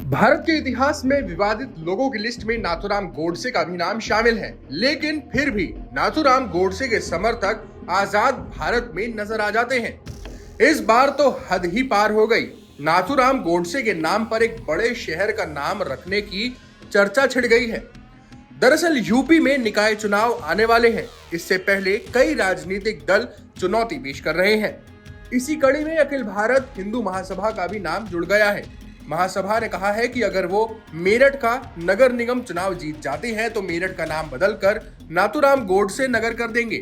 भारत के इतिहास में विवादित लोगों की लिस्ट में नाथूराम गोडसे का भी नाम शामिल है, लेकिन फिर भी नाथूराम गोडसे के समर्थक आजाद भारत में नजर आ जाते हैं। इस बार तो हद ही पार हो गई। नाथूराम गोडसे के नाम पर एक बड़े शहर का नाम रखने की चर्चा छिड़ गई है। दरअसल यूपी में निकाय चुनाव आने वाले हैं। इससे पहले कई राजनीतिक दल चुनौती पेश कर रहे हैं। इसी कड़ी में अखिल भारत हिंदू महासभा का भी नाम जुड़ गया है। महासभा ने कहा है कि अगर वो मेरठ का नगर निगम चुनाव जीत जाते हैं तो मेरठ का नाम बदलकर नाथूराम गोडसे नगर कर देंगे।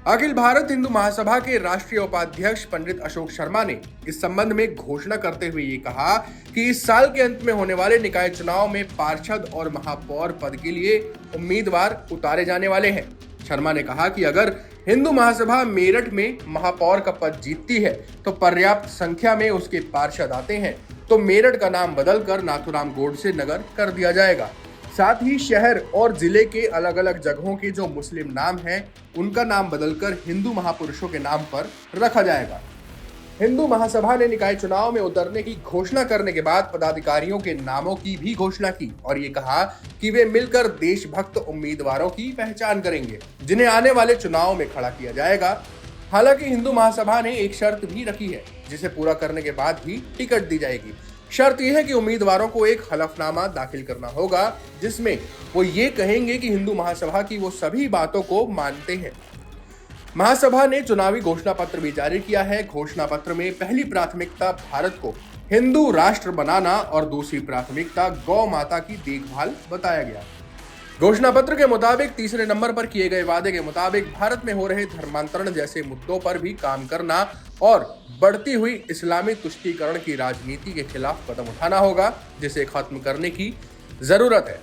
अखिल भारत हिंदू महासभा के राष्ट्रीय उपाध्यक्ष पंडित अशोक शर्मा ने इस संबंध में घोषणा करते हुए ये कहा कि इस साल के अंत में होने वाले निकाय चुनाव में पार्षद और महापौर पद के लिए उम्मीदवार उतारे जाने वाले हैं। शर्मा ने कहा कि अगर हिंदू महासभा मेरठ में महापौर का पद जीतती है तो पर्याप्त संख्या में उसके पार्षद आते हैं तो मेरठ का नाम बदलकर नाथूराम गोडसे नगर कर दिया जाएगा। साथ ही शहर और जिले के अलग अलग जगहों के जो मुस्लिम नाम हैं उनका नाम बदलकर हिंदू महापुरुषों के नाम पर रखा जाएगा। हिंदू महासभा ने निकाय चुनाव में उतरने की घोषणा करने के बाद पदाधिकारियों के नामों की भी घोषणा की और ये कहा कि वे मिलकर देशभक्त उम्मीदवारों की पहचान करेंगे जिन्हें आने वाले चुनाव में खड़ा किया जाएगा। हालांकि हिंदू महासभा ने एक शर्त भी रखी है जिसे पूरा करने के बाद ही टिकट दी जाएगी। शर्त यह है कि उम्मीदवारों को एक हलफनामा दाखिल करना होगा जिसमें वो ये कहेंगे कि हिंदू महासभा की वो सभी बातों को मानते हैं। महासभा ने चुनावी घोषणा पत्र भी जारी किया है। घोषणा पत्र में पहली प्राथमिकता भारत को हिंदू राष्ट्र बनाना और दूसरी प्राथमिकता गौ माता की देखभाल बताया गया। घोषणा पत्र के मुताबिक तीसरे नंबर पर किए गए वादे के मुताबिक भारत में हो रहे धर्मांतरण जैसे मुद्दों पर भी काम करना और बढ़ती हुई इस्लामी तुष्टीकरण की राजनीति के खिलाफ कदम उठाना होगा जिसे खत्म करने की जरूरत है।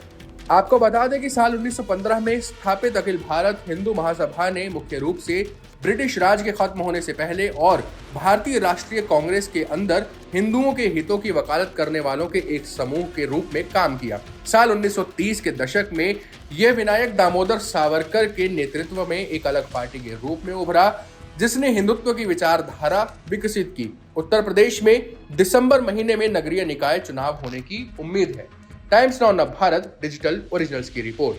आपको बता दें कि साल 1915 में स्थापित अखिल भारत हिंदू महासभा ने मुख्य रूप से ब्रिटिश राज के खत्म होने से पहले और भारतीय राष्ट्रीय कांग्रेस के अंदर हिंदुओं के हितों की वकालत करने वालों के एक समूह के रूप में काम किया। साल 1930 के दशक में यह विनायक दामोदर सावरकर के नेतृत्व में एक अलग पार्टी के रूप में उभरा जिसने हिंदुत्व की विचारधारा विकसित की। उत्तर प्रदेश में दिसंबर महीने में नगरीय निकाय चुनाव होने की उम्मीद है। टाइम्स नाउ नव भारत डिजिटल ओरिजिनल्स की रिपोर्ट।